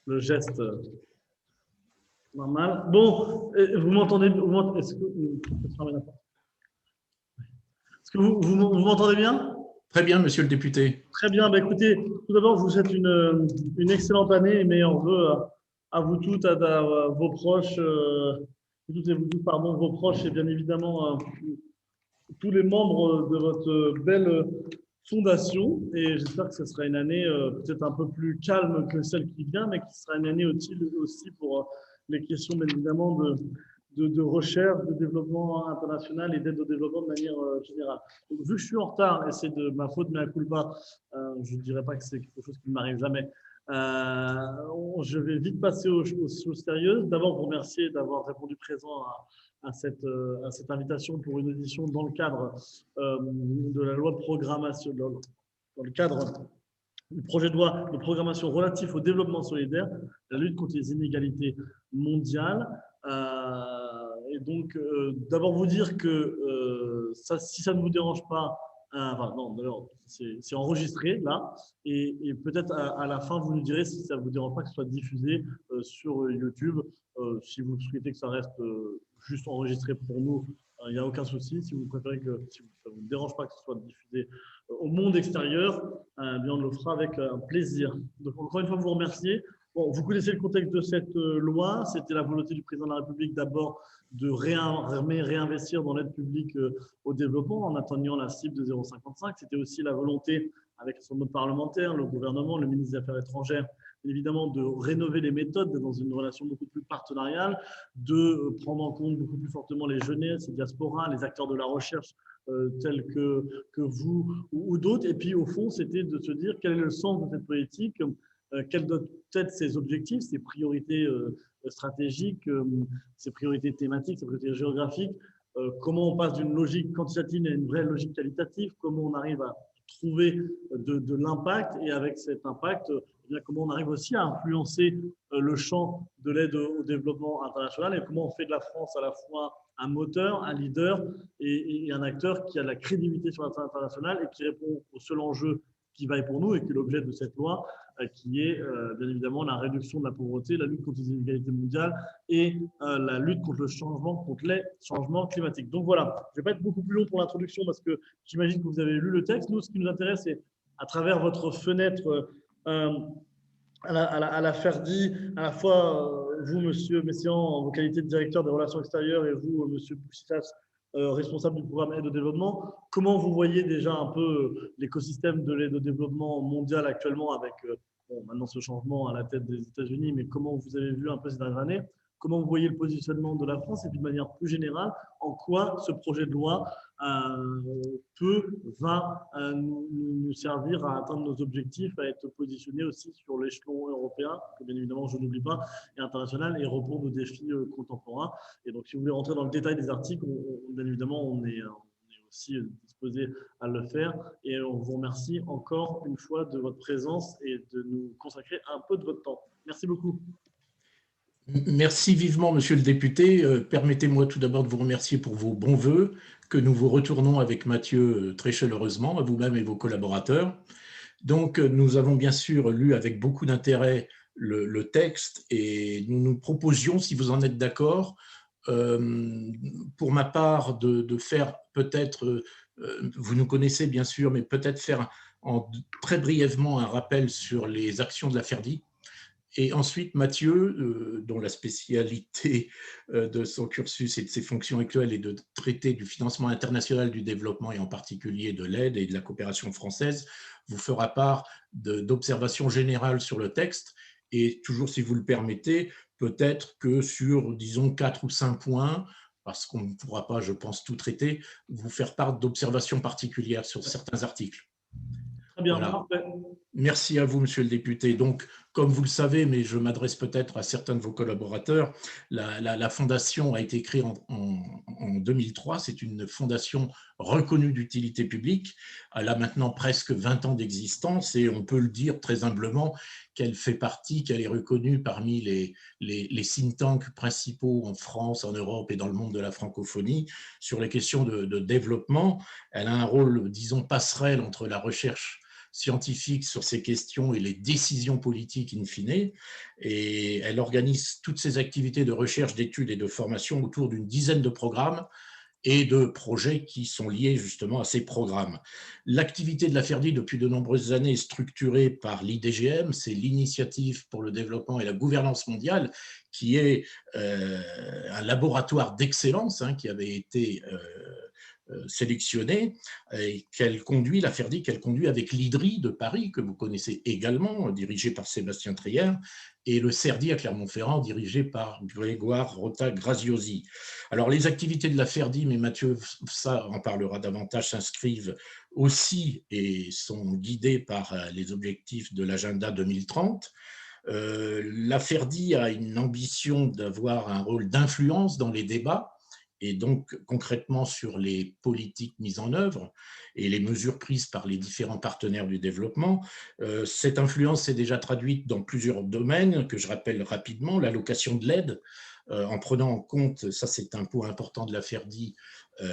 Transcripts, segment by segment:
Le geste normal. Bon, vous m'entendez? Est-ce que, vous m'entendez bien? Très bien, monsieur le député. Très bien. Bah, écoutez, tout d'abord, je vous souhaite une excellente année et meilleurs vœux à vous toutes, à vos proches, toutes et vous tous, pardon, vos proches et bien évidemment tous les membres de votre belle fondation. Et j'espère que ce sera une année peut-être un peu plus calme que celle qui vient, mais qui sera une année aussi pour les questions, bien évidemment, de recherche, de développement international et d'aide au développement de manière générale. Donc, vu que je suis en retard, et c'est de ma faute, mais à culpa, je ne dirais pas que c'est quelque chose qui ne m'arrive jamais. Je vais vite passer aux choses sérieuses. D'abord, vous remercier d'avoir répondu présent à cette invitation pour une audition dans le cadre de la loi de programmation, dans le cadre du projet de loi de programmation relatif au développement solidaire, la lutte contre les inégalités mondiales. Et donc, d'abord vous dire que si ça ne vous dérange pas, enfin non, d'ailleurs, c'est enregistré là, et peut-être à la fin, vous nous direz si ça ne vous dérange pas que ce soit diffusé sur YouTube. Si vous souhaitez que ça reste juste enregistré pour nous, il n'y a aucun souci. Si vous préférez si ça ne vous dérange pas que ce soit diffusé au monde extérieur, bien on le fera avec un plaisir. Donc encore une fois, vous remercier. Bon, vous connaissez le contexte de cette loi. C'était la volonté du président de la République d'abord de réinvestir dans l'aide publique au développement en atteignant la cible de 0,55. C'était aussi la volonté, avec son mode parlementaire, le gouvernement, le ministre des Affaires étrangères, évidemment, de rénover les méthodes dans une relation beaucoup plus partenariale, de prendre en compte beaucoup plus fortement les jeunesses, les diasporas, les acteurs de la recherche tels que vous ou d'autres. Et puis, au fond, c'était de se dire quel est le sens de cette politique, quels doivent être ses objectifs, ses priorités stratégiques, ses priorités thématiques, ses priorités géographiques, comment on passe d'une logique quantitative à une vraie logique qualitative, comment on arrive à trouver de l'impact et avec cet impact, eh bien, comment on arrive aussi à influencer le champ de l'aide au développement international et comment on fait de la France à la fois un moteur, un leader et un acteur qui a de la crédibilité sur la scène internationale et qui répond au seul enjeu qui vaille pour nous et qui est l'objet de cette loi, qui est bien évidemment la réduction de la pauvreté, la lutte contre les inégalités mondiales et la lutte contre les changements climatiques. Donc voilà, je ne vais pas être beaucoup plus long pour l'introduction parce que j'imagine que vous avez lu le texte. Nous, ce qui nous intéresse, c'est à travers votre fenêtre à la FERDI, à la fois vous, monsieur Messiaen, en vos qualités de directeur des relations extérieures et vous, monsieur Bouchitas, responsable du programme aide au développement. Comment vous voyez déjà un peu l'écosystème de l'aide au développement mondial actuellement avec maintenant ce changement à la tête des États-Unis, mais comment vous avez vu un peu ces dernières années? Comment vous voyez le positionnement de la France et puis de manière plus générale, en quoi ce projet de loi va nous servir à atteindre nos objectifs, à être positionné aussi sur l'échelon européen, que bien évidemment je n'oublie pas, et international, et répondre aux défis contemporains. Et donc, si vous voulez rentrer dans le détail des articles, bien évidemment, on est aussi disposé à le faire. Et on vous remercie encore une fois de votre présence et de nous consacrer un peu de votre temps. Merci beaucoup. Merci vivement, monsieur le député. Permettez-moi tout d'abord de vous remercier pour vos bons voeux que nous vous retournons avec Mathieu très chaleureusement, à vous-même et vos collaborateurs. Donc, nous avons bien sûr lu avec beaucoup d'intérêt le texte et nous nous proposions, si vous en êtes d'accord, pour ma part, de faire peut-être, vous nous connaissez bien sûr, mais peut-être faire très brièvement un rappel sur les actions de la FERDI. Et ensuite, Mathieu, dont la spécialité de son cursus et de ses fonctions actuelles est de traiter du financement international du développement et en particulier de l'aide et de la coopération française, vous fera part d'observations générales sur le texte. Et toujours, si vous le permettez, peut-être que sur, disons, 4 ou 5 points, parce qu'on ne pourra pas, je pense, tout traiter, vous faire part d'observations particulières sur certains articles. Très bien, voilà. Parfait. Merci à vous, monsieur le député. Donc, comme vous le savez, mais je m'adresse peut-être à certains de vos collaborateurs, la fondation a été créée en 2003. C'est une fondation reconnue d'utilité publique. Elle a maintenant presque 20 ans d'existence et on peut le dire très humblement qu'elle fait partie, qu'elle est reconnue parmi les think tanks principaux en France, en Europe et dans le monde de la francophonie sur les questions de développement. Elle a un rôle, disons, passerelle entre la recherche scientifiques sur ces questions et les décisions politiques in fine. Et elle organise toutes ses activités de recherche, d'études et de formation autour d'une dizaine de programmes et de projets qui sont liés justement à ces programmes. L'activité de la FERDI depuis de nombreuses années est structurée par l'IDGM, c'est l'Initiative pour le développement et la gouvernance mondiale, qui est un laboratoire d'excellence qui avait été sélectionnée et qu'elle conduit, la FERDI, qu'elle conduit avec l'IDRI de Paris, que vous connaissez également, dirigé par Sébastien Trière, et le CERDI à Clermont-Ferrand, dirigé par Grégoire Rota-Graziosi. Alors, les activités de la FERDI, mais Mathieu ça en parlera davantage, s'inscrivent aussi et sont guidées par les objectifs de l'agenda 2030. La FERDI a une ambition d'avoir un rôle d'influence dans les débats, et donc concrètement sur les politiques mises en œuvre et les mesures prises par les différents partenaires du développement. Cette influence s'est déjà traduite dans plusieurs domaines que je rappelle rapidement: l'allocation de l'aide, en prenant en compte, ça c'est un point important de la FERDI,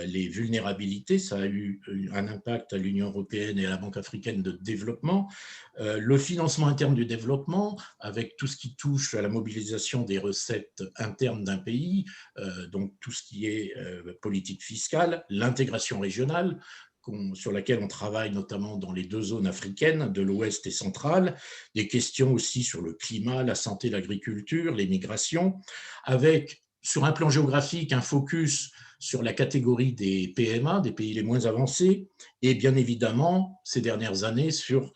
les vulnérabilités. Ça a eu un impact à l'Union européenne et à la Banque africaine de développement. Le financement interne du développement, avec tout ce qui touche à la mobilisation des recettes internes d'un pays, donc tout ce qui est politique fiscale, l'intégration régionale, sur laquelle on travaille notamment dans les 2 zones africaines, de l'Ouest et centrale, des questions aussi sur le climat, la santé, l'agriculture, les migrations, avec, sur un plan géographique, un focus sur la catégorie des PMA, des pays les moins avancés, et bien évidemment, ces dernières années, sur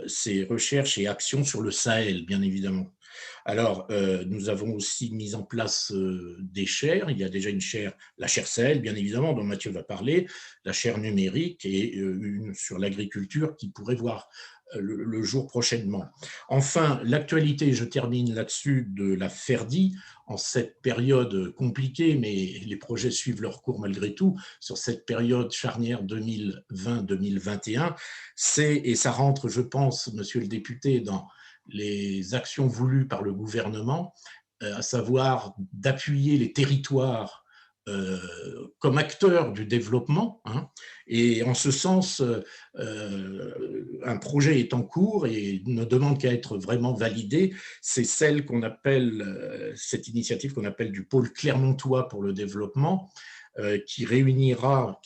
ces recherches et actions sur le Sahel, bien évidemment. Alors, nous avons aussi mis en place des chaires. Il y a déjà une chaire, la chaire Sahel, bien évidemment, dont Mathieu va parler, la chaire numérique et une sur l'agriculture qui pourrait voir le jour prochainement. Enfin, l'actualité, je termine là-dessus, de la FERDI, en cette période compliquée, mais les projets suivent leur cours malgré tout, sur cette période charnière 2020-2021, et ça rentre, je pense, monsieur le député, dans les actions voulues par le gouvernement, à savoir d'appuyer les territoires comme acteurs du développement. Et en ce sens, un projet est en cours et ne demande qu'à être vraiment validé. C'est celle qu'on appelle, cette initiative qu'on appelle du pôle clermontois pour le développement, qui réunira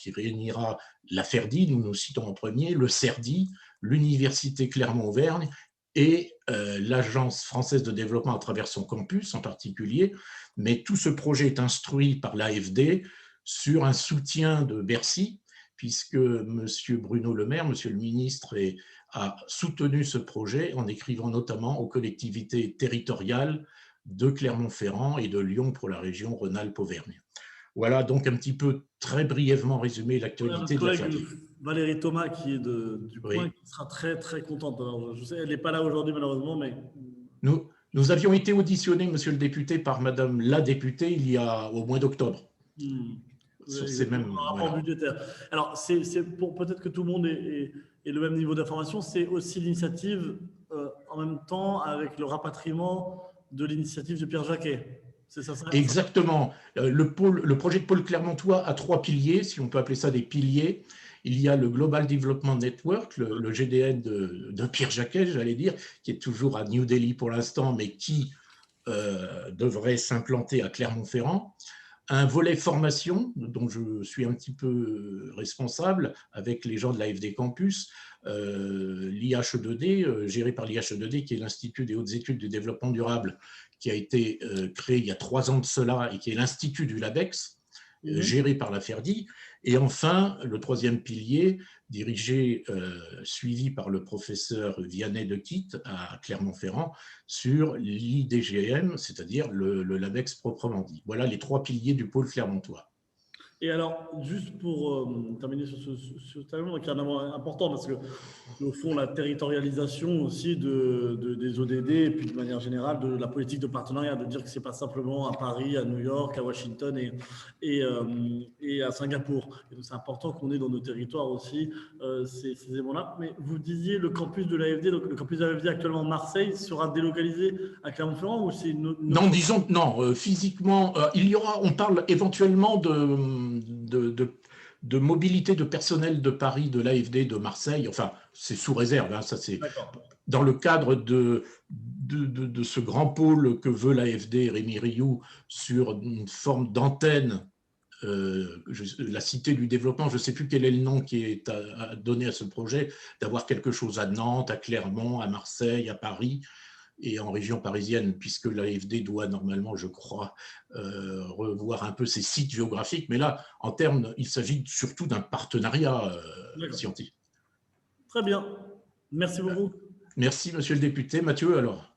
la FERDI, nous nous citons en premier, le CERDI, l'Université Clermont-Auvergne et l'Agence française de développement à travers son campus en particulier. Mais tout ce projet est instruit par l'AFD sur un soutien de Bercy, puisque M. Bruno Le Maire, M. le ministre, a soutenu ce projet en écrivant notamment aux collectivités territoriales de Clermont-Ferrand et de Lyon pour la région Rhône-Alpes-Auvergne. Voilà donc un petit peu, très brièvement résumé, l'actualité de la FERDI. Valérie Thomas, qui est du Point, qui sera très très contente. Alors, je sais, elle n'est pas là aujourd'hui malheureusement, mais… Nous avions été auditionnés, monsieur le député, par madame la députée il y a au mois d'octobre. Sur ces mêmes rapports budgétaires. Alors, pour peut-être que tout le monde ait le même niveau d'information, c'est aussi l'initiative en même temps avec le rapatriement de l'initiative de Pierre Jacquet. C'est ça, exactement. Le projet de pôle clermontois a 3 piliers, si on peut appeler ça des piliers. Il y a le Global Development Network, le GDN de Pierre Jacquet, j'allais dire, qui est toujours à New Delhi pour l'instant, mais qui devrait s'implanter à Clermont-Ferrand. Un volet formation, dont je suis un petit peu responsable avec les gens de l'AFD Campus, l'IH2D, géré par l'IH2D, qui est l'Institut des hautes études du développement durable, qui a été créé il y a 3 ans de cela et qui est l'Institut du LABEX, géré par la FERDI. Et enfin, le 3e pilier, suivi par le professeur Vianney de Quitte à Clermont-Ferrand, sur l'IDGM, c'est-à-dire le LABEX proprement dit. Voilà les 3 piliers du pôle clermontois. Et alors, juste pour terminer sur ce terme qui est un élément important, parce que au fond, la territorialisation aussi des ODD, et puis de manière générale de la politique de partenariat, de dire que ce n'est pas simplement à Paris, à New York, à Washington et à Singapour. Et donc, c'est important qu'on ait dans nos territoires aussi ces éléments-là. Mais vous disiez le campus de l'AFD, donc le campus de l'AFD actuellement Marseille sera délocalisé à Clermont-Ferrand, ou c'est une autre… Non, physiquement, il y aura, on parle éventuellement de mobilité de personnel de Paris, de l'AFD, de Marseille, enfin, c'est sous réserve, hein, ça c'est dans le cadre de ce grand pôle que veut l'AFD, Rémi Rioux, sur une forme d'antenne, la Cité du Développement, je ne sais plus quel est le nom qui est donné à ce projet, d'avoir quelque chose à Nantes, à Clermont, à Marseille, à Paris, et en région parisienne, puisque l'AFD doit normalement, je crois, revoir un peu ses sites géographiques. Mais là, en termes, il s'agit surtout d'un partenariat scientifique. Très bien. Merci beaucoup. Merci, monsieur le député. Mathieu, alors.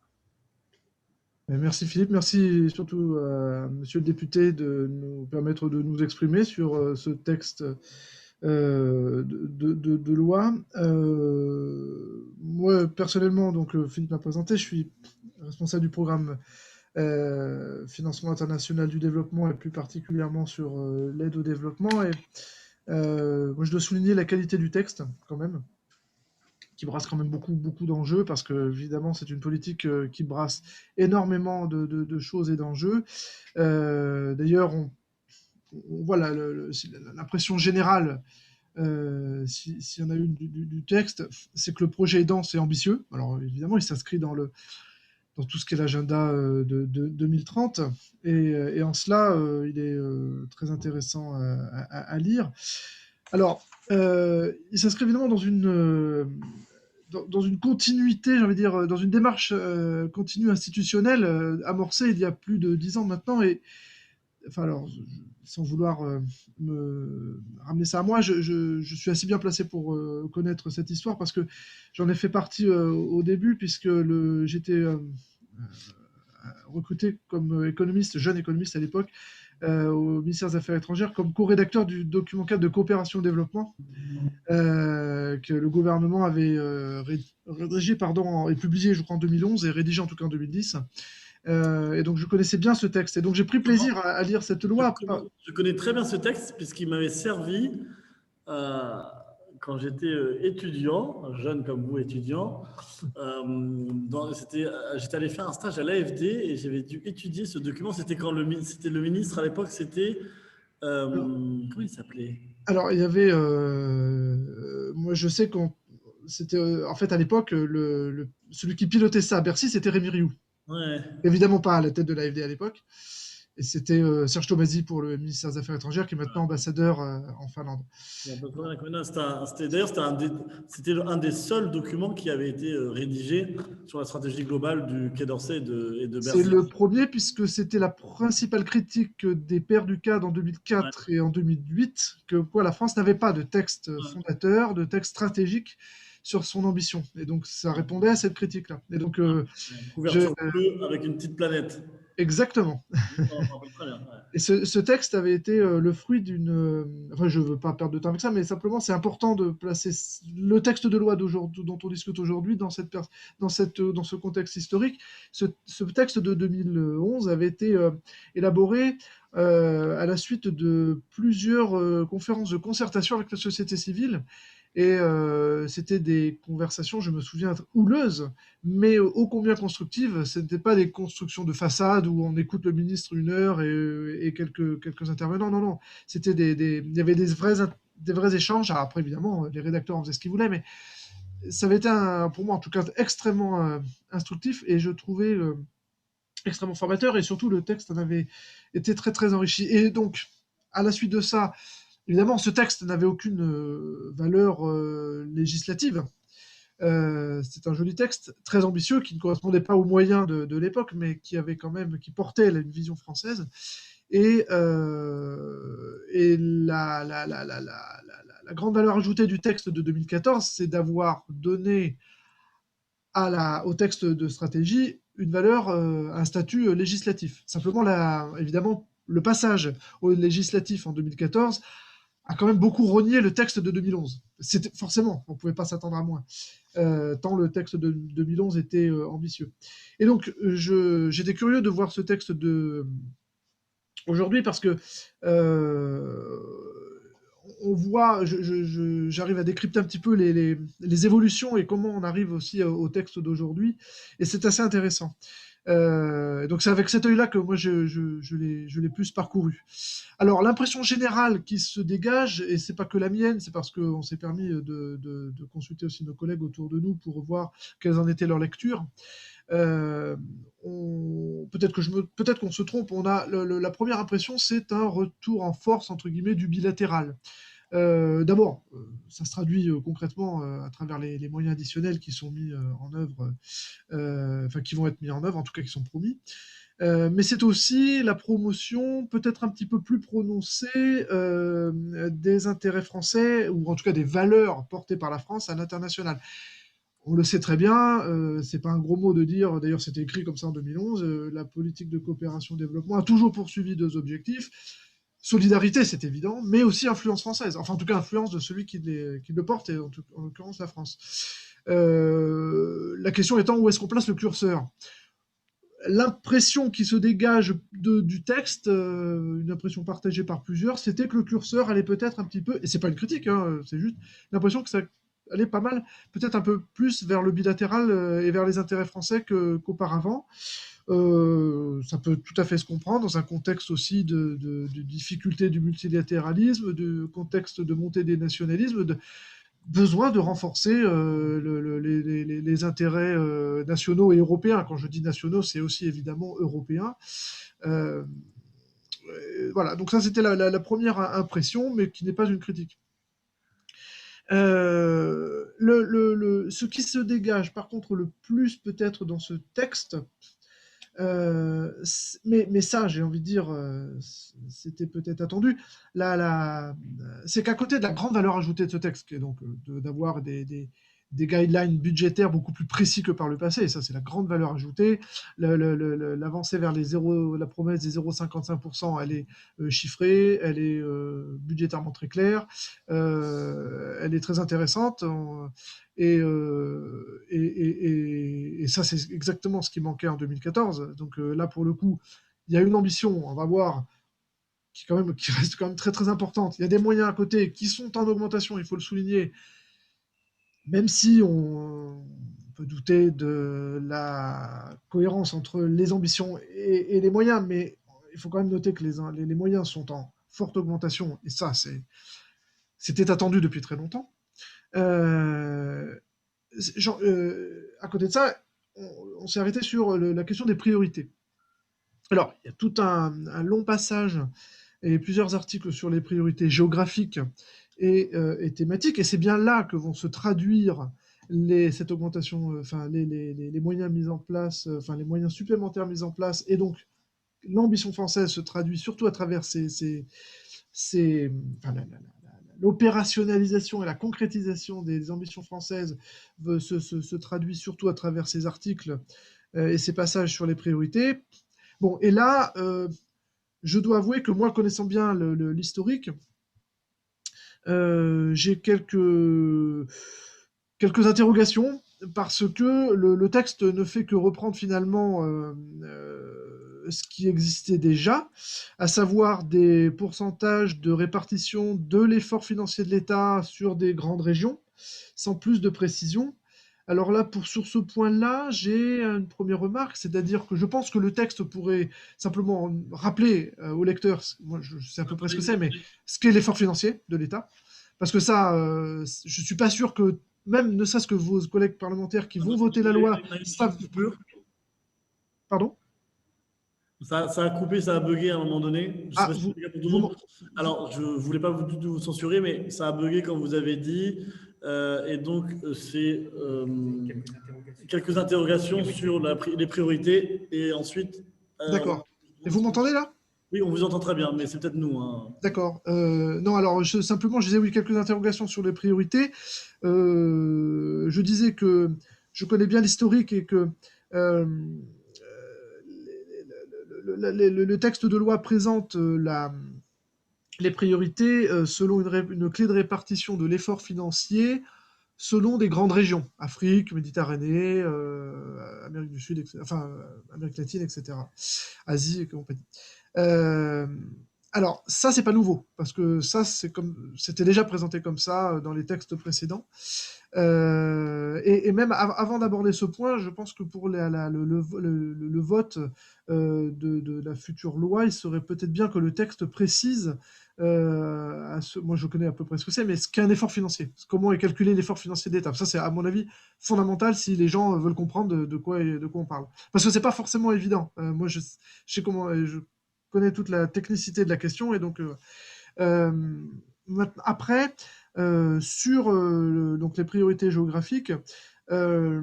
Merci Philippe, merci surtout à monsieur le député de nous permettre de nous exprimer sur ce texte de loi. Moi, personnellement, donc Philippe m'a présenté, je suis responsable du programme financement international du développement et plus particulièrement sur l'aide au développement. Et moi, je dois souligner la qualité du texte quand même, qui brasse quand même beaucoup d'enjeux, parce que évidemment c'est une politique qui brasse énormément de choses et d'enjeux. D'ailleurs, on voit l'impression générale, si on a eu du texte, c'est que le projet est dense et ambitieux. Alors évidemment, il s'inscrit dans tout ce qui est l'agenda de 2030, et en cela, il est très intéressant à lire. Alors, il s'inscrit évidemment dans une continuité, j'ai envie de dire, dans une démarche continue institutionnelle amorcée il y a plus de 10 ans maintenant. Et enfin, alors, sans vouloir me ramener ça à moi, je suis assez bien placé pour connaître cette histoire, parce que j'en ai fait partie au début, puisque j'étais recruté comme économiste, jeune économiste à l'époque, au ministère des Affaires étrangères, comme co-rédacteur du document cadre de coopération au développement que le gouvernement avait rédigé et publié, je crois, en 2011, et rédigé en tout cas en 2010. Et donc je connaissais bien ce texte, et donc j'ai pris plaisir à lire cette loi. Je connais très bien ce texte, puisqu'il m'avait servi quand j'étais étudiant, jeune comme vous, étudiant. J'étais allé faire un stage à l'AFD et j'avais dû étudier ce document. C'était quand c'était le ministre à l'époque, c'était comment il s'appelait? Alors il y avait, moi je sais c'était en fait à l'époque celui qui pilotait ça à Bercy, c'était Rémi Rioux. Ouais. Évidemment pas à la tête de l'AFD à l'époque. Et c'était Serge Tomasi pour le ministère des Affaires étrangères, qui est maintenant ambassadeur en Finlande. D'ailleurs, c'était un des seuls documents qui avait été rédigé sur la stratégie globale du Quai d'Orsay et de Bercy. C'est le premier, puisque c'était la principale critique des pairs du CAD en 2004 et en 2008, que la France n'avait pas de texte fondateur, de texte stratégique sur son ambition. Et donc, ça répondait à cette critique-là. Et donc, couverture bleue avec une petite planète. Exactement. Et ce texte avait été le fruit d'une... Enfin, je ne veux pas perdre de temps avec ça, mais simplement, c'est important de placer le texte de loi dont on discute aujourd'hui dans ce contexte historique. Ce texte de 2011 avait été élaboré à la suite de plusieurs conférences de concertation avec la société civile. Et c'était des conversations, je me souviens, houleuses, mais ô combien constructives. Ce n'était pas des constructions de façade où on écoute le ministre 1 heure et quelques intervenants. Non, non. Il y avait des vrais échanges. Alors après, évidemment, les rédacteurs en faisaient ce qu'ils voulaient, mais ça avait été, pour moi en tout cas, extrêmement instructif, et je trouvais extrêmement formateur, et surtout le texte en avait été très, très enrichi. Et donc, à la suite de ça, évidemment, ce texte n'avait aucune valeur législative. C'est un joli texte, très ambitieux, qui ne correspondait pas aux moyens de l'époque, mais qui portait une vision française. Et la grande valeur ajoutée du texte de 2014, c'est d'avoir donné au texte de stratégie une valeur, un statut législatif. Simplement, évidemment, le passage au législatif en 2014 a quand même beaucoup rogné le texte de 2011. Forcément, on ne pouvait pas s'attendre à moins, tant le texte de 2011 était ambitieux. Et donc, j'étais curieux de voir ce texte aujourd'hui, parce que on voit, j'arrive à décrypter un petit peu les évolutions et comment on arrive aussi au texte d'aujourd'hui, et c'est assez intéressant. Donc c'est avec cet œil-là que moi je l'ai plus parcouru. Alors l'impression générale qui se dégage, et c'est pas que la mienne, c'est parce qu'on s'est permis de consulter aussi nos collègues autour de nous pour voir quelles en étaient leurs lectures. Peut-être qu'on se trompe. On a la première impression, c'est un retour en force entre guillemets du bilatéral. D'abord, ça se traduit concrètement à travers les moyens additionnels qui sont mis en œuvre, enfin qui vont être mis en œuvre, en tout cas qui sont promis. Mais c'est aussi la promotion peut-être un petit peu plus prononcée des intérêts français, ou en tout cas des valeurs portées par la France à l'international. On le sait très bien, c'est pas un gros mot de dire, d'ailleurs c'était écrit comme ça en 2011, la politique de coopération-développement a toujours poursuivi deux objectifs. Solidarité, c'est évident, mais aussi influence française. Enfin, en tout cas, influence de celui qui le porte, et en l'occurrence la France. La question étant, où est-ce qu'on place le curseur? L'impression qui se dégage du texte, une impression partagée par plusieurs, c'était que le curseur allait peut-être un petit peu, et c'est pas une critique, hein, c'est juste l'impression que ça allait pas mal, peut-être un peu plus vers le bilatéral et vers les intérêts français qu'auparavant. Ça peut tout à fait se comprendre dans un contexte aussi de difficulté du multilatéralisme, de contexte de montée des nationalismes, de besoin de renforcer les intérêts nationaux et européens. Quand je dis nationaux, c'est aussi évidemment européen. Voilà, donc ça c'était la première impression, mais qui n'est pas une critique. Ce qui se dégage par contre le plus peut-être dans ce texte, mais ça, j'ai envie de dire, c'était peut-être attendu. C'est qu'à côté de la grande valeur ajoutée de ce texte, qui est donc d'avoir des guidelines budgétaires beaucoup plus précis que par le passé, et ça c'est la grande valeur ajoutée. L'avancée vers la promesse des 0,55%, elle est chiffrée, elle est budgétairement très claire, elle est très intéressante. Et ça, c'est exactement ce qui manquait en 2014. Donc là, pour le coup, il y a une ambition, on va voir, qui reste quand même très très importante. Il y a des moyens à côté qui sont en augmentation, il faut le souligner, même si on peut douter de la cohérence entre les ambitions et les moyens, mais il faut quand même noter que les moyens sont en forte augmentation, et ça, c'était attendu depuis très longtemps. À côté de ça, on s'est arrêté sur la question des priorités. Alors, il y a tout un long passage et plusieurs articles sur les priorités géographiques et thématiques, et c'est bien là que vont se traduire cette augmentation, les moyens mis en place, les moyens supplémentaires mis en place, et donc l'ambition française se traduit surtout à travers l'opérationnalisation et la concrétisation des ambitions françaises se traduit surtout à travers ces articles et ces passages sur les priorités. Bon, et là, je dois avouer que moi, connaissant bien l'historique, j'ai quelques interrogations, parce que le texte ne fait que reprendre finalement ce qui existait déjà, à savoir des pourcentages de répartition de l'effort financier de l'État sur des grandes régions, sans plus de précision. Alors là, sur ce point-là, j'ai une première remarque, c'est-à-dire que je pense que le texte pourrait simplement rappeler au lecteur, moi je sais à peu près ce que c'est, mais ce qu'est l'effort financier de l'État. Parce que ça, je ne suis pas sûr que, même ne serait-ce que vos collègues parlementaires qui vont voter la loi savent... Pardon ? Ça a coupé, ça a bugué à un moment donné. Je sais pas si c'est le cas pour tout le monde. Alors, je ne voulais pas vous censurer, mais ça a bugué quand vous avez dit. Et donc, c'est quelques interrogations sur les priorités. Et ensuite. D'accord. Et vous m'entendez là ? Oui, on vous entend très bien, mais c'est peut-être nous. Hein. D'accord. Non, alors simplement, je disais oui, quelques interrogations sur les priorités. Je disais que je connais bien l'historique et que le texte de loi présente les priorités selon une clé de répartition de l'effort financier selon des grandes régions, Afrique, Méditerranée, Amérique du Sud, Amérique latine, etc., Asie et compagnie. Alors, ça, c'est pas nouveau, parce que ça, c'était déjà présenté comme ça dans les textes précédents. Et même avant d'aborder ce point, je pense que pour le vote de la future loi, il serait peut-être bien que le texte précise, moi je connais à peu près ce que c'est, mais ce qu'est un effort financier, comment est calculé l'effort financier d'État. Ça, c'est à mon avis fondamental si les gens veulent comprendre de quoi on parle. Parce que c'est pas forcément évident. Moi, je sais comment, je connais toute la technicité de la question, et donc euh, après, sur donc les priorités géographiques, euh,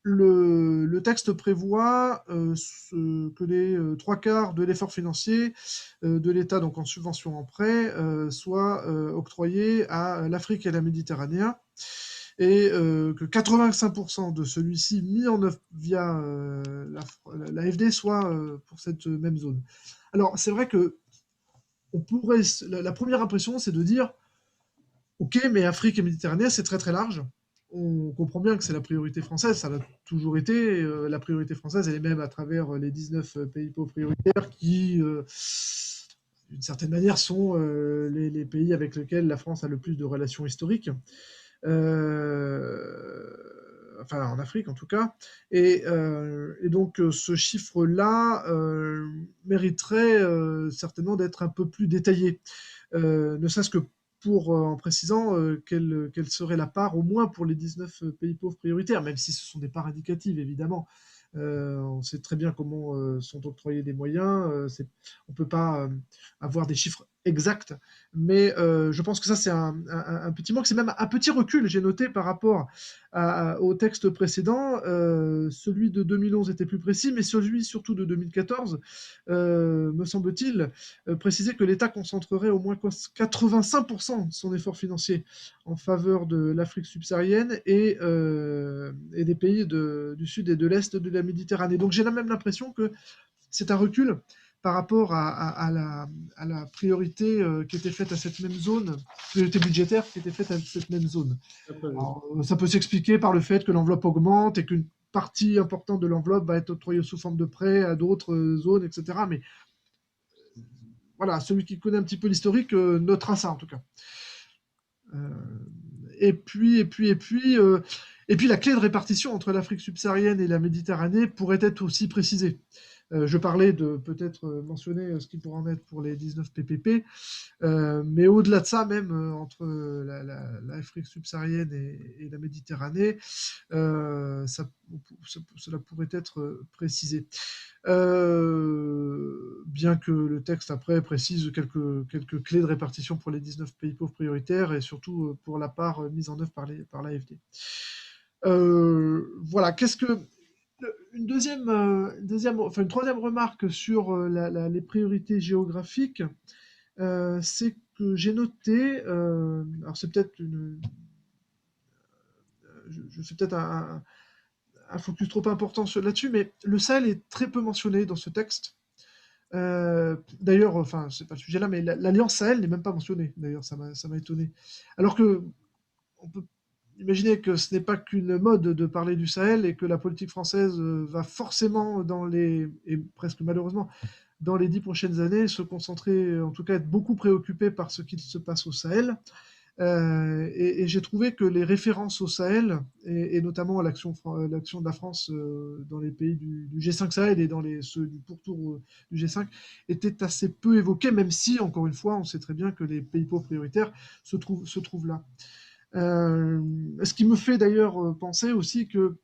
le texte prévoit que les trois quarts de l'effort financier de l'État, donc en subvention en prêt, soient octroyés à l'Afrique et à la Méditerranée, et que 85% de celui-ci mis en œuvre via l'AFD soit pour cette même zone. Alors, c'est vrai que la première impression, c'est de dire, ok, mais Afrique et Méditerranée, c'est très très large. On comprend bien que c'est la priorité française, ça l'a toujours été. La priorité française, elle est même à travers les 19 pays pauvres prioritaires qui, d'une certaine manière, sont les pays avec lesquels la France a le plus de relations historiques. Enfin, en Afrique en tout cas. Et donc, ce chiffre-là mériterait certainement d'être un peu plus détaillé. Ne serait-ce que en précisant quelle serait la part, au moins pour les 19 pays pauvres prioritaires, même si ce sont des parts indicatives, évidemment. On sait très bien comment sont octroyés des moyens. On ne peut pas avoir des chiffres exacts, mais je pense que ça, c'est un petit manque. C'est même un petit recul, j'ai noté, par rapport au texte précédent. Celui de 2011 était plus précis, mais celui surtout de 2014, me semble-t-il, précisait que l'État concentrerait au moins 85% de son effort financier en faveur de l'Afrique subsaharienne et des pays du sud et de l'est de la Méditerranée. Donc j'ai même l'impression que c'est un recul par rapport à la priorité qui était faite à cette même zone, priorité budgétaire qui était faite à cette même zone. Alors, ça peut s'expliquer par le fait que l'enveloppe augmente et qu'une partie importante de l'enveloppe va être octroyée sous forme de prêt à d'autres zones, etc. Mais voilà, celui qui connaît un petit peu l'historique notera ça en tout cas. Et puis, la clé de répartition entre l'Afrique subsaharienne et la Méditerranée pourrait être aussi précisée. Je parlais de peut-être mentionner ce qui pourrait en être pour les 19 PPP, mais au-delà de ça, même entre l'Afrique subsaharienne et la Méditerranée, cela pourrait être précisé. Bien que le texte après précise quelques clés de répartition pour les 19 pays pauvres prioritaires et surtout pour la part mise en œuvre par l'AFD. Voilà, une troisième remarque sur les priorités géographiques, c'est que j'ai noté, alors c'est peut-être je fais peut-être un focus trop important là-dessus, mais le Sahel est très peu mentionné dans ce texte. D'ailleurs, enfin, c'est pas le sujet là, mais l'Alliance Sahel n'est même pas mentionnée. D'ailleurs, ça m'a étonné. Alors que on peut imaginer que ce n'est pas qu'une mode de parler du Sahel et que la politique française va forcément et presque malheureusement, dans les 10 prochaines années, se concentrer, en tout cas être beaucoup préoccupé par ce qui se passe au Sahel. Et j'ai trouvé que les références au Sahel, et notamment l'action de la France dans les pays du G5 Sahel et dans ceux du pourtour du G5, étaient assez peu évoquées, même si, encore une fois, on sait très bien que les pays pauvres prioritaires se trouvent là. Ce qui me fait d'ailleurs penser aussi que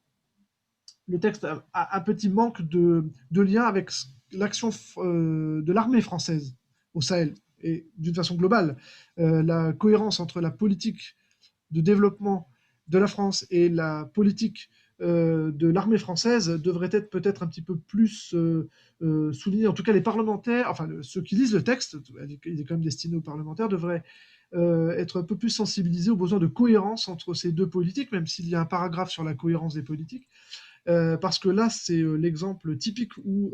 le texte a un petit manque de lien avec l'action de l'armée française au Sahel. Et d'une façon globale, la cohérence entre la politique de développement de la France et la politique de l'armée française devrait être peut-être un petit peu plus soulignée. En tout cas, les parlementaires, enfin ceux qui lisent le texte, il est quand même destiné aux parlementaires, devraient être un peu plus sensibilisés aux besoins de cohérence entre ces deux politiques, même s'il y a un paragraphe sur la cohérence des politiques. Parce que là, c'est l'exemple typique où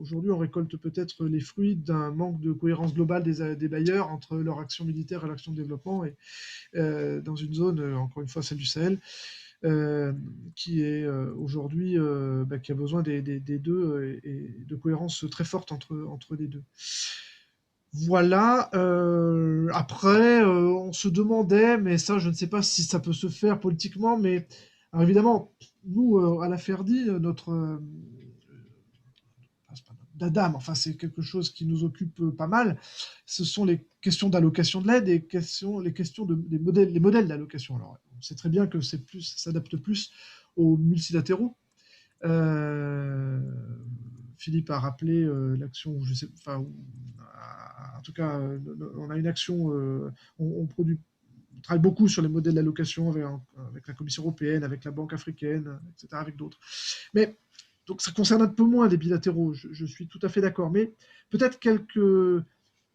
aujourd'hui on récolte peut-être les fruits d'un manque de cohérence globale des bailleurs entre leur action militaire et l'action de développement, et dans une zone, encore une fois celle du Sahel, qui est aujourd'hui, qui a besoin des deux et de cohérence très forte entre les deux. Voilà. Après, on se demandait, mais ça, je ne sais pas si ça peut se faire politiquement, mais alors évidemment, nous, à la Ferdi, notre c'est pas notre dada, mais enfin, c'est quelque chose qui nous occupe pas mal. Ce sont les questions d'allocation de l'aide et les questions les modèles d'allocation. Alors, on sait très bien que c'est plus, ça s'adapte plus aux multilatéraux. Euh, Philippe a rappelé l'action, je sais, enfin, en tout cas, on a une action, on travaille beaucoup sur les modèles d'allocation avec la Commission européenne, avec la Banque africaine, etc., avec d'autres. Mais donc ça concerne un peu moins les bilatéraux, je suis tout à fait d'accord, mais peut-être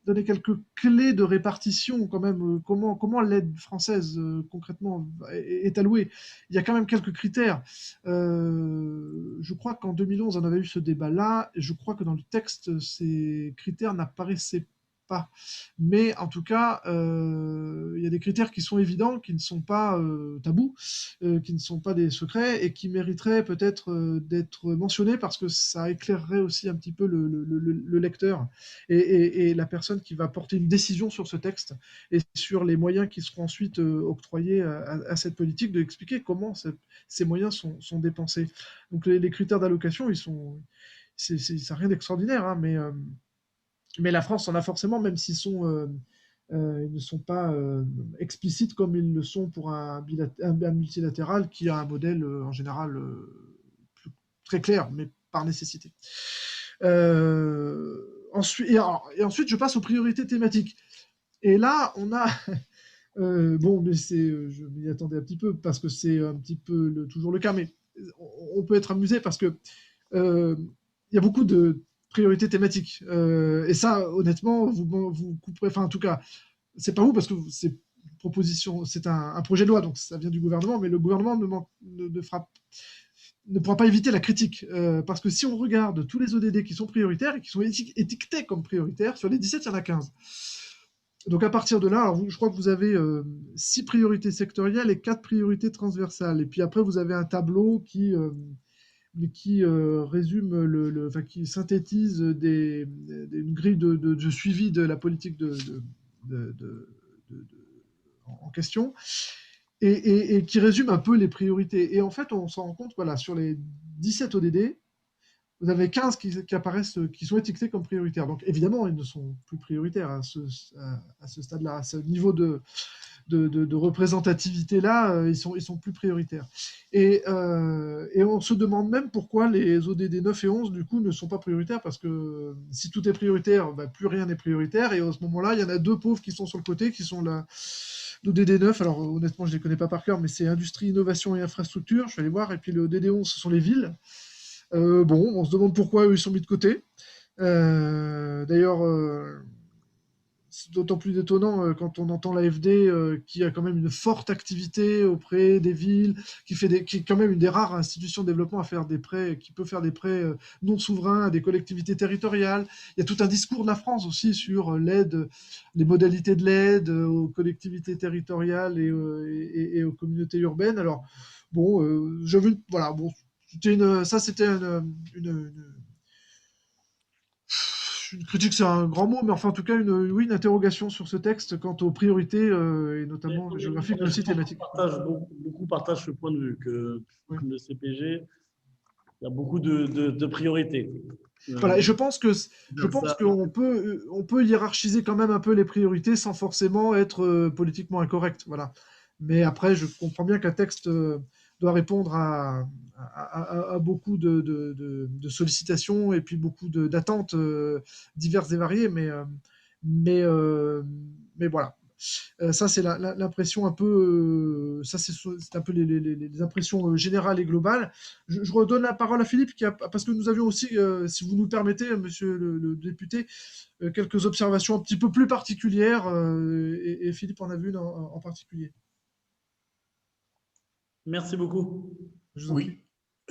donner quelques clés de répartition quand même, comment l'aide française concrètement est allouée. Il y a quand même quelques critères. Je crois qu'en 2011, on avait eu ce débat-là, et je crois que dans le texte, ces critères n'apparaissaient pas. Mais en tout cas, il y a des critères qui sont évidents, qui ne sont pas tabous, qui ne sont pas des secrets et qui mériteraient peut-être d'être mentionnés parce que ça éclairerait aussi un petit peu le lecteur et la personne qui va porter une décision sur ce texte et sur les moyens qui seront ensuite octroyés à cette politique, de expliquer comment ces moyens sont dépensés. Donc les critères d'allocation, ça n'a rien d'extraordinaire, hein, mais la France en a forcément, même s'ils ils ne sont pas explicites comme ils le sont pour un multilatéral qui a un modèle en général très clair, mais par nécessité. Ensuite, je passe aux priorités thématiques. Et là, on a bon, mais je m'y attendais un petit peu parce que c'est un petit peu toujours le cas, mais on peut être amusé parce que il y a beaucoup de priorités thématiques. Et ça, honnêtement, vous couperez. Enfin, en tout cas, c'est pas vous parce que c'est une proposition, c'est un projet de loi, donc ça vient du gouvernement, mais le gouvernement ne pourra pas éviter la critique. Parce que si on regarde tous les ODD qui sont prioritaires et qui sont étiquetés comme prioritaires, sur les 17, il y en a 15. Donc à partir de là, alors je crois que vous avez 6 priorités sectorielles et 4 priorités transversales. Et puis après, vous avez un tableau qui résume, enfin, qui synthétise une grille de suivi de la politique de, en question et qui résume un peu les priorités. Et en fait, on s'en rend compte, voilà, sur les 17 ODD, vous avez 15 qui apparaissent, qui sont étiquetés comme prioritaires. Donc évidemment, ils ne sont plus prioritaires à ce stade-là, à ce niveau de représentativité-là, ils sont plus prioritaires. Et on se demande même pourquoi les ODD 9 et 11, du coup, ne sont pas prioritaires, parce que si tout est prioritaire, bah, plus rien n'est prioritaire, et à ce moment-là, il y en a deux pauvres qui sont sur le côté, qui sont l'ODD 9, alors honnêtement, je ne les connais pas par cœur, mais c'est industrie, innovation et infrastructure, je vais aller voir, et puis le ODD 11, ce sont les villes. Bon, on se demande pourquoi eux, ils sont mis de côté. D'ailleurs, c'est d'autant plus étonnant quand on entend l'AFD qui a quand même une forte activité auprès des villes, qui est quand même une des rares institutions de développement à faire des prêts, qui peut faire des prêts non souverains à des collectivités territoriales. Il y a tout un discours de la France aussi sur l'aide, les modalités de l'aide aux collectivités territoriales et aux communautés urbaines. Alors, bon, voilà, bon, c'était une critique, c'est un grand mot, mais enfin, en tout cas, oui, une interrogation sur ce texte quant aux priorités, et notamment géographiques, mais aussi thématiques. Beaucoup partagent ce point de vue que Oui. le CPG, il y a beaucoup de priorités. Voilà, et je pense qu'on peut hiérarchiser quand même un peu les priorités sans forcément être politiquement incorrect. Voilà. Mais après, je comprends bien qu'un texte doit répondre à beaucoup de sollicitations et puis beaucoup d'attentes diverses et variées, mais, mais voilà. Ça, c'est l'impression un peu. Ça, c'est un peu les impressions générales et globales. Je redonne la parole à Philippe, parce que nous avions aussi, si vous nous permettez, monsieur le député, quelques observations un petit peu plus particulières, et Philippe en a vu une en particulier. Merci beaucoup. Je vous en prie.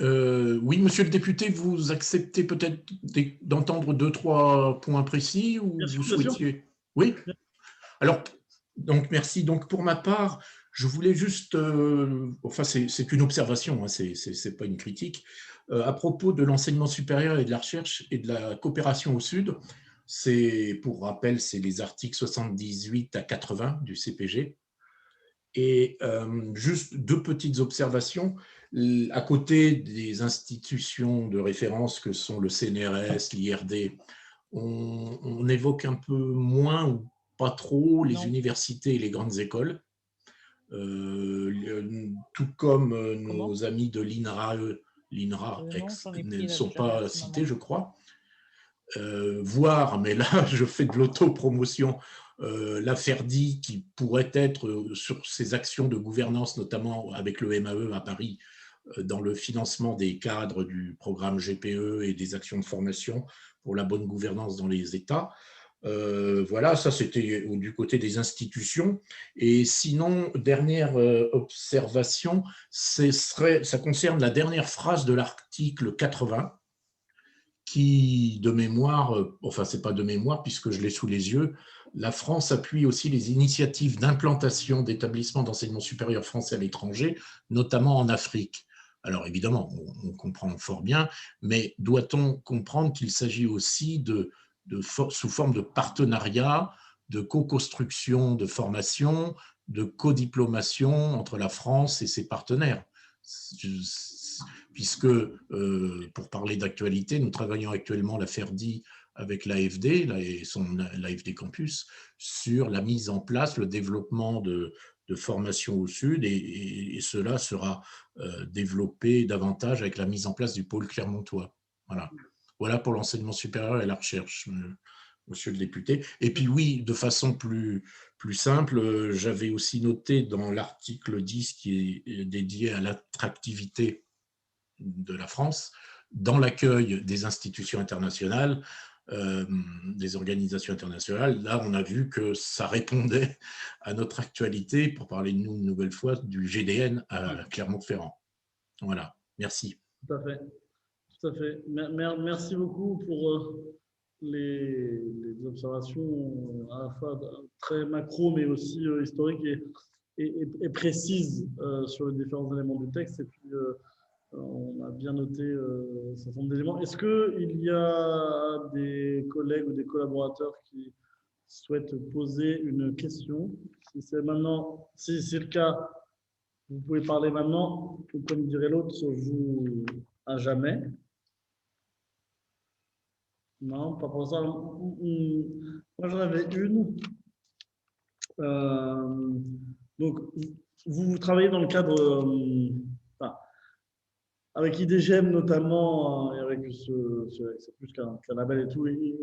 Oui, monsieur le député, vous acceptez peut-être d'entendre 2-3 points précis ou Bien sûr, vous souhaitiez… Oui. Alors, donc merci. Donc pour ma part, je voulais juste, enfin c'est une observation, hein, c'est pas une critique, à propos de l'enseignement supérieur et de la recherche et de la coopération au Sud. Pour rappel, c'est les articles 78 à 80 du CPG. Et juste deux petites observations. À côté des institutions de référence que sont le CNRS, l'IRD, on évoque un peu moins ou pas trop les universités et les grandes écoles, tout comme nos amis de l'INRA ne sont pas cités, je crois. Voire, mais là, je fais de l'autopromotion, la FERDI qui pourrait être sur ses actions de gouvernance, notamment avec le MAE à Paris, dans le financement des cadres du programme GPE et des actions de formation pour la bonne gouvernance dans les États. Voilà, ça c'était du côté des institutions. Et sinon, dernière observation, ça concerne la dernière phrase de l'article 80, qui, de mémoire, enfin, c'est pas de mémoire puisque je l'ai sous les yeux, la France appuie aussi les initiatives d'implantation d'établissements d'enseignement supérieur français à l'étranger, notamment en Afrique. Alors, évidemment, on comprend fort bien, mais doit-on comprendre qu'il s'agit aussi sous forme de partenariat, de co-construction de formation, de co-diplomation entre la France et ses partenaires, puisque, pour parler d'actualité, nous travaillons actuellement la FERDI avec l'AFD, l'AFD Campus, sur la mise en place, le développement de formation au Sud, et cela sera développé davantage avec la mise en place du pôle clermontois. Voilà pour l'enseignement supérieur et la recherche, monsieur le député. Et puis oui, de façon plus simple, j'avais aussi noté dans l'article 10 qui est dédié à l'attractivité de la France, dans l'accueil des institutions internationales, des organisations internationales. Là, on a vu que ça répondait à notre actualité, pour parler de nous une nouvelle fois, du GDN à Clermont-Ferrand. Voilà, merci. Tout à fait. Tout à fait. Merci beaucoup pour les observations à la fois très macro, mais aussi historiques et précises sur les différents éléments du texte. Et puis, on a bien noté un certain nombre d'éléments. Est-ce qu'il y a des collègues ou des collaborateurs qui souhaitent poser une question? Si c'est maintenant, si c'est le cas, vous pouvez parler maintenant, ou comme dirait l'autre, vous à jamais. Non, pas pour ça. Moi, j'en avais une. Donc, vous travaillez dans le cadre, enfin, avec IDGM notamment, et avec c'est plus qu'un label et tout, et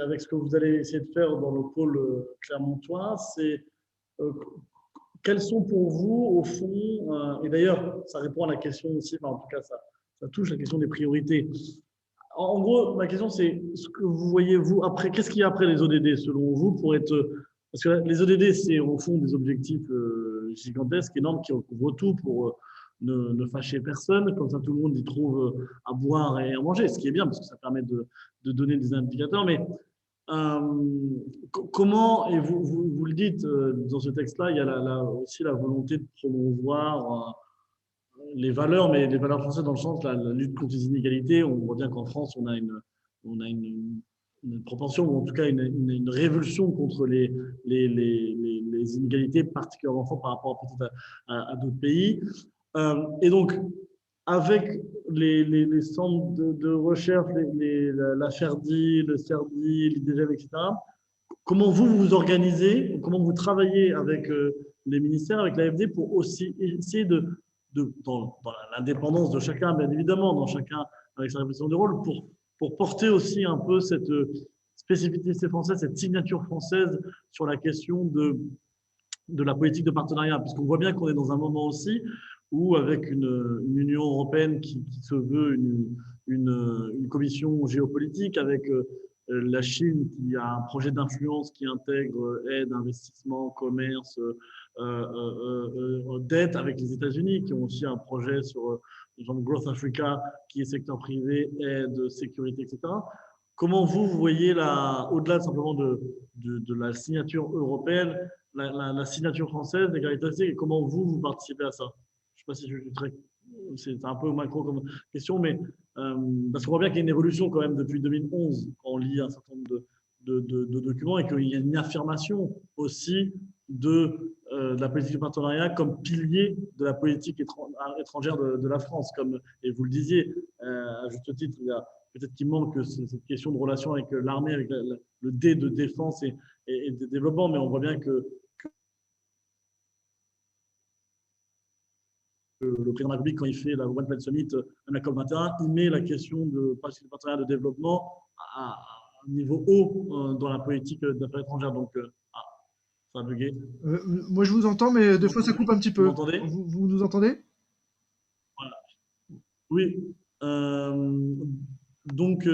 avec ce que vous allez essayer de faire dans le pôle clermontois, c'est quels sont pour vous, au fond, et d'ailleurs, ça répond à la question aussi, enfin, en tout cas, ça touche la question des priorités. En gros, ma question, c'est ce que vous voyez, vous, après, qu'est-ce qu'il y a après les ODD, selon vous, pour être. Parce que les ODD, c'est au fond des objectifs gigantesques, énormes, qui recouvrent tout pour ne fâcher personne. Comme ça, tout le monde y trouve à boire et à manger, ce qui est bien, parce que ça permet de donner des indicateurs. Mais comment, et vous le dites dans ce texte-là, il y a aussi la volonté de promouvoir les valeurs, mais les valeurs françaises dans le sens de la lutte contre les inégalités. On voit bien qu'en France, on a une propension, ou en tout cas une révulsion contre les inégalités, particulièrement fortes par rapport peut-être à d'autres pays. Et donc, avec les centres de recherche, la FERDI, le CERDI, l'IDGM, etc., comment vous vous organisez, comment vous travaillez avec les ministères, avec l'AFD, pour aussi essayer dans l'indépendance de chacun, bien évidemment, dans chacun avec sa réflexion de rôle, pour porter aussi un peu cette spécificité française, cette signature française sur la question de la politique de partenariat, puisqu'on voit bien qu'on est dans un moment aussi où, avec une Union européenne qui se veut une commission géopolitique, avec la Chine qui a un projet d'influence qui intègre aide, investissement, commerce, dette, avec les États-Unis qui ont aussi un projet sur genre Growth Africa qui est secteur privé, aide, sécurité, etc. Comment vous voyez, au-delà simplement de la signature européenne, la signature française des caractéristiques, et comment vous participez à ça? Je ne sais pas si je suis très... C'est un peu macro comme question, mais parce qu'on voit bien qu'il y a une évolution quand même depuis 2011, quand on lit un certain nombre de documents et qu'il y a une affirmation aussi de la politique de partenariat comme pilier de la politique étrangère de la France. Et vous le disiez, à juste titre, il y a peut-être qu'il manque cette question de relation avec l'armée, avec le D de défense et de développement, mais on voit bien que le président de la République, quand il fait la One Planet Summit, la COP21, il met la question de partenariat de développement à un niveau haut dans la politique d'affaires étrangères. Donc, ça a bugué. Moi, je vous entends, mais des fois, ça coupe un petit peu. Vous m'entendez? Vous nous entendez? Voilà. Oui. Donc,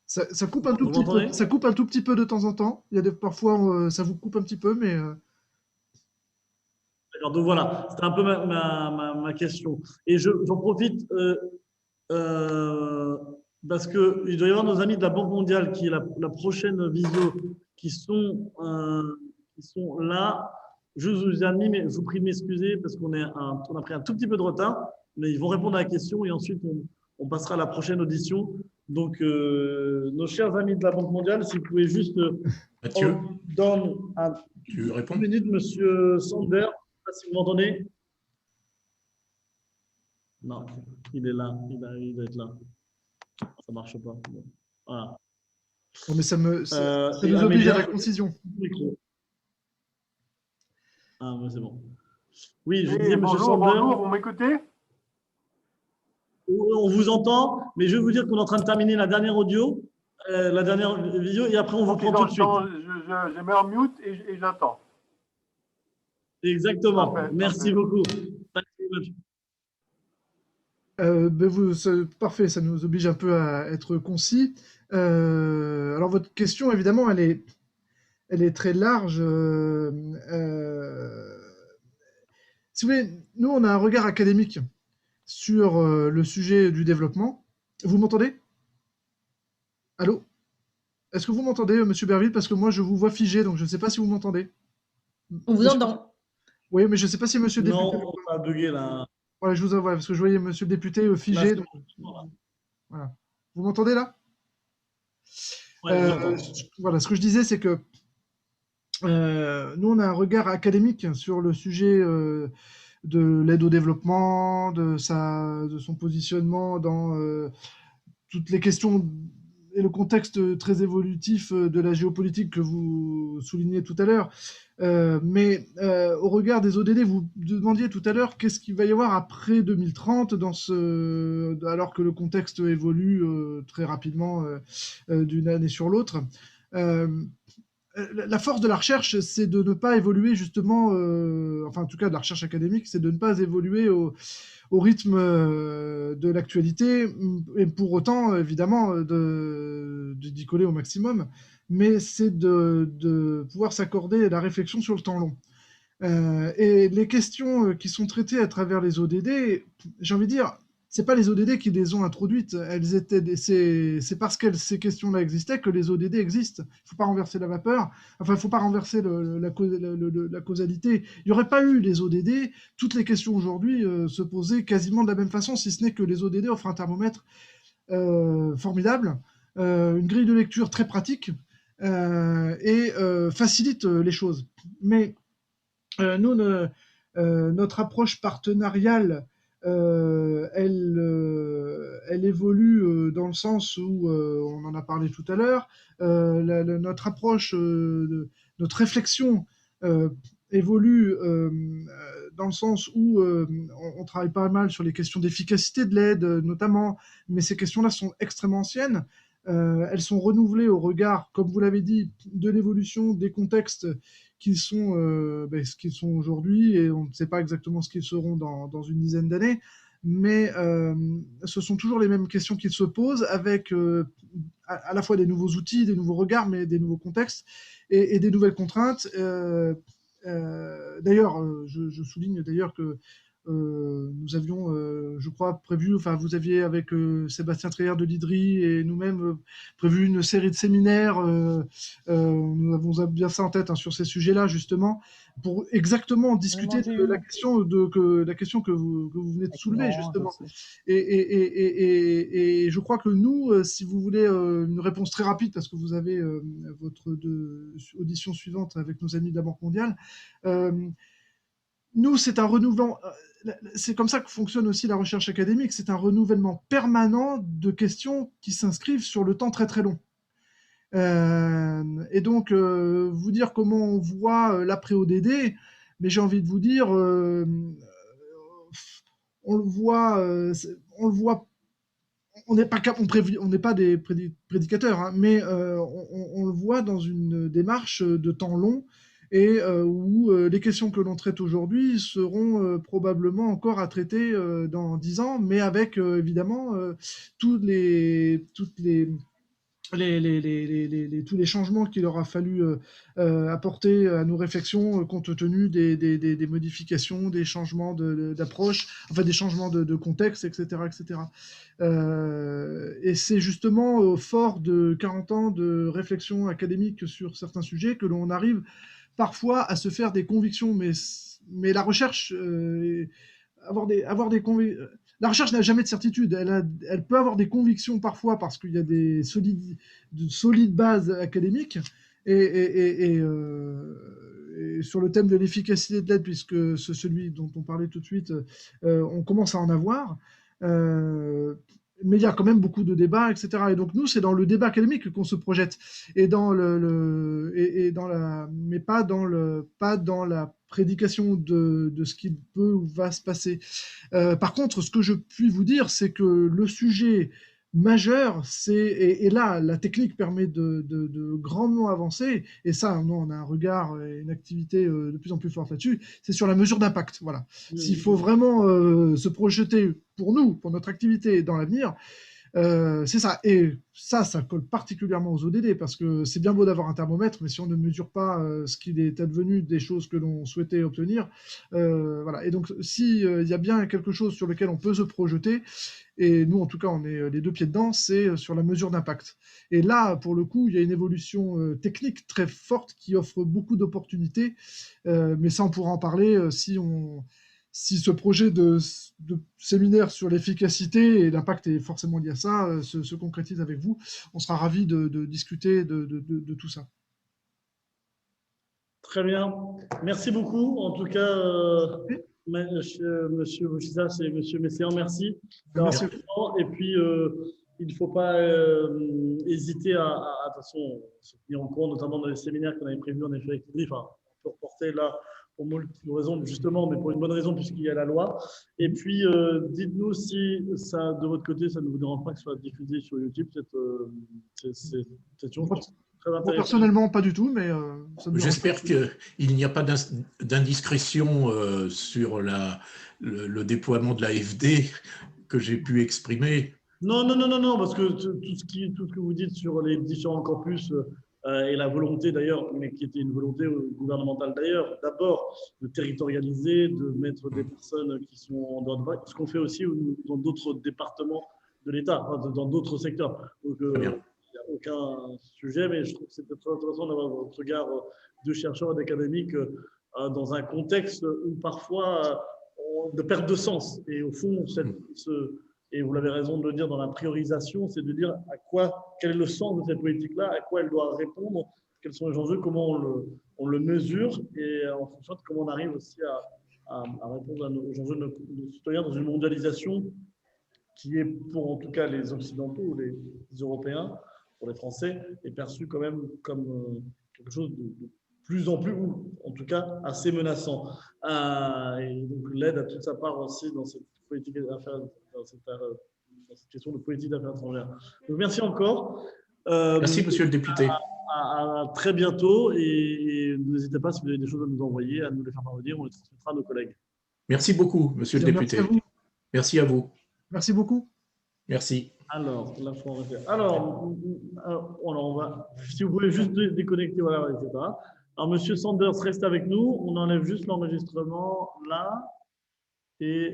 ça coupe un tout petit peu. Ça coupe un tout petit peu de temps en temps. Il y a parfois, ça vous coupe un petit peu, mais. D'accord, donc voilà, c'était un peu ma question. Et j'en profite parce qu'il doit y avoir nos amis de la Banque mondiale qui est la prochaine visio qui sont là. Je vous ai mais je vous prie de m'excuser parce qu'on a pris un tout petit peu de retard, mais ils vont répondre à la question et ensuite on passera à la prochaine audition. Donc, nos chers amis de la Banque mondiale, si vous pouvez juste Mathieu, tu réponds? Une minute, Monsieur Sander, si vous m'entendez. Non, il est là, il doit être là. Ça marche pas. Bon. Voilà. Non, mais ça nous oblige à la concision. Ah, mais c'est bon. Oui, je disais, Monsieur bonjour, Sander. bonjour, vous m'écoutez? On vous entend, mais je vais vous dire qu'on est en train de terminer la dernière audio, la dernière vidéo, et après on vous prend tout de suite. Je mets en mute et j'attends. Exactement. Merci beaucoup. Parfait, ça nous oblige un peu à être concis. Alors votre question, évidemment, elle est très large. Si vous voulez, nous, on a un regard académique sur le sujet du développement. Vous m'entendez? Allô? Est-ce que vous m'entendez, Monsieur Berville? Parce que moi, je vous vois figé, donc je ne sais pas si vous m'entendez. On vous entend. Oui, mais je ne sais pas si Monsieur le député... Non, on a bugué là. Voilà, je vous envoie, parce que je voyais Monsieur le député figé. Donc... Voilà. Vous m'entendez là? Voilà, ce que je disais, c'est que nous, on a un regard académique sur le sujet de l'aide au développement, de son positionnement dans toutes les questions et le contexte très évolutif de la géopolitique que vous soulignez tout à l'heure. Mais au regard des ODD, vous demandiez tout à l'heure qu'est-ce qu'il va y avoir après 2030 alors que le contexte évolue très rapidement d'une année sur l'autre. La force de la recherche, c'est de ne pas évoluer justement, enfin en tout cas de la recherche académique, c'est de ne pas évoluer au rythme de l'actualité, et pour autant, évidemment, d'y coller au maximum, mais c'est de pouvoir s'accorder la réflexion sur le temps long. Et les questions qui sont traitées à travers les ODD, j'ai envie de dire, c'est pas les ODD qui les ont introduites, c'est parce que ces questions-là existaient que les ODD existent. Il ne faut pas renverser la vapeur, enfin, il ne faut pas renverser la causalité. Il n'y aurait pas eu les ODD, toutes les questions aujourd'hui se posaient quasiment de la même façon, si ce n'est que les ODD offrent un thermomètre formidable, une grille de lecture très pratique et facilite les choses. Mais nous, notre approche partenariale, elle évolue dans le sens où, on en a parlé tout à l'heure, notre approche, notre réflexion évolue dans le sens où on travaille pas mal sur les questions d'efficacité de l'aide, notamment, mais ces questions-là sont extrêmement anciennes. Elles sont renouvelées au regard, comme vous l'avez dit, de l'évolution des contextes qui sont ce qu'ils sont aujourd'hui, et on ne sait pas exactement ce qu'ils seront dans une dizaine d'années, mais ce sont toujours les mêmes questions qui se posent avec à la fois des nouveaux outils, des nouveaux regards, mais des nouveaux contextes et des nouvelles contraintes. D'ailleurs, je souligne d'ailleurs que nous avions, je crois, prévu, enfin, vous aviez avec Sébastien Treyer de l'IDRI et nous-mêmes prévu une série de séminaires. Nous avons bien ça en tête, hein, sur ces sujets-là, justement, pour exactement discuter de la question que vous venez de soulever, justement. Et je crois que nous, si vous voulez une réponse très rapide, parce que vous avez votre audition suivante avec nos amis de la Banque mondiale, nous, c'est un renouvellement. C'est comme ça que fonctionne aussi la recherche académique. C'est un renouvellement permanent de questions qui s'inscrivent sur le temps très très long. Et donc, vous dire comment on voit l'après-ODD, mais j'ai envie de vous dire, on le voit, on n'est pas des prédicateurs, hein, mais on le voit dans une démarche de temps long et où les questions que l'on traite aujourd'hui seront probablement encore à traiter dans 10 ans, mais avec évidemment tous les changements qu'il aura fallu apporter à nos réflexions compte tenu des modifications, des changements d'approche, enfin des changements de contexte, etc. etc. Et c'est justement fort de 40 ans de réflexion académique sur certains sujets que l'on arrive parfois à se faire des convictions, mais la recherche, la recherche n'a jamais de certitude. Elle peut avoir des convictions parfois parce qu'il y a de solides bases académiques. Et sur le thème de l'efficacité de l'aide, puisque c'est celui dont on parlait tout de suite, on commence à en avoir. Mais il y a quand même beaucoup de débats, etc. Et donc nous, c'est dans le débat académique qu'on se projette, mais pas dans la prédication de ce qui peut ou va se passer. Par contre, ce que je puis vous dire, c'est que le sujet majeur, et là, la technique permet de grandement avancer, et ça, nous, on a un regard et une activité de plus en plus forte là-dessus, c'est sur la mesure d'impact. Voilà. S'il faut vraiment se projeter pour nous, pour notre activité dans l'avenir, c'est ça. Et ça colle particulièrement aux ODD, parce que c'est bien beau d'avoir un thermomètre, mais si on ne mesure pas ce qu'il est advenu des choses que l'on souhaitait obtenir, voilà. Et donc, s'il y a bien quelque chose sur lequel on peut se projeter, et nous, en tout cas, on est les deux pieds dedans, c'est sur la mesure d'impact. Et là, pour le coup, il y a une évolution technique très forte qui offre beaucoup d'opportunités, mais ça, on pourra en parler si ce projet de séminaire sur l'efficacité et l'impact est forcément lié à ça, se concrétise avec vous. On sera ravis de discuter de tout ça. Très bien. Merci beaucoup. En tout cas, Monsieur Bouchissas et Monsieur Messiaen, merci. Merci. Et puis, il ne faut pas hésiter à de toute façon, se tenir en compte, notamment dans les séminaires qu'on avait prévus en effet avec l'IDRI. Enfin, on peut reporter là pour multiples raisons, justement, mais pour une bonne raison, puisqu'il y a la loi. Et puis, dites-nous si ça, de votre côté, ça ne vous dérange pas que ce soit diffusé sur YouTube, cette session. Très intéressant. Personnellement, pas du tout, mais j'espère qu'il n'y a pas d'indiscrétion sur le déploiement de l'AFD que j'ai pu exprimer. Non, parce que tout ce que vous dites sur les différents campus et la volonté d'ailleurs, mais qui était une volonté gouvernementale d'ailleurs, d'abord de territorialiser, de mettre des personnes qui sont en dehors de Paris, ce qu'on fait aussi dans d'autres départements de l'État, dans d'autres secteurs. Donc, il n'y a aucun sujet, mais je trouve que c'est très intéressant d'avoir votre regard de chercheurs et d'académiques dans un contexte où parfois de perte de sens. Et au fond, et vous l'avez raison de le dire dans la priorisation, c'est de dire quel est le sens de cette politique-là, à quoi elle doit répondre, quels sont les enjeux, comment on le mesure, et en fonction de comment on arrive aussi à répondre aux enjeux de nos citoyens dans une mondialisation qui est, pour en tout cas les Occidentaux, les Européens, pour les Français, est perçue quand même comme quelque chose de plus en plus, ou en tout cas assez menaçant. Et donc l'aide a toute sa part aussi dans cette politique d'affaires, dans cette question de politique d'affaires étrangères. Donc merci encore. Merci, monsieur le député. À très bientôt, et n'hésitez pas, si vous avez des choses à nous envoyer, à nous les faire parvenir, on les transmettra à nos collègues. Merci beaucoup, monsieur le député. Merci à vous. Merci beaucoup. Merci. Alors, on va, si vous pouvez juste déconnecter, voilà, etc. Alors, monsieur Sanders reste avec nous. On enlève juste l'enregistrement là. et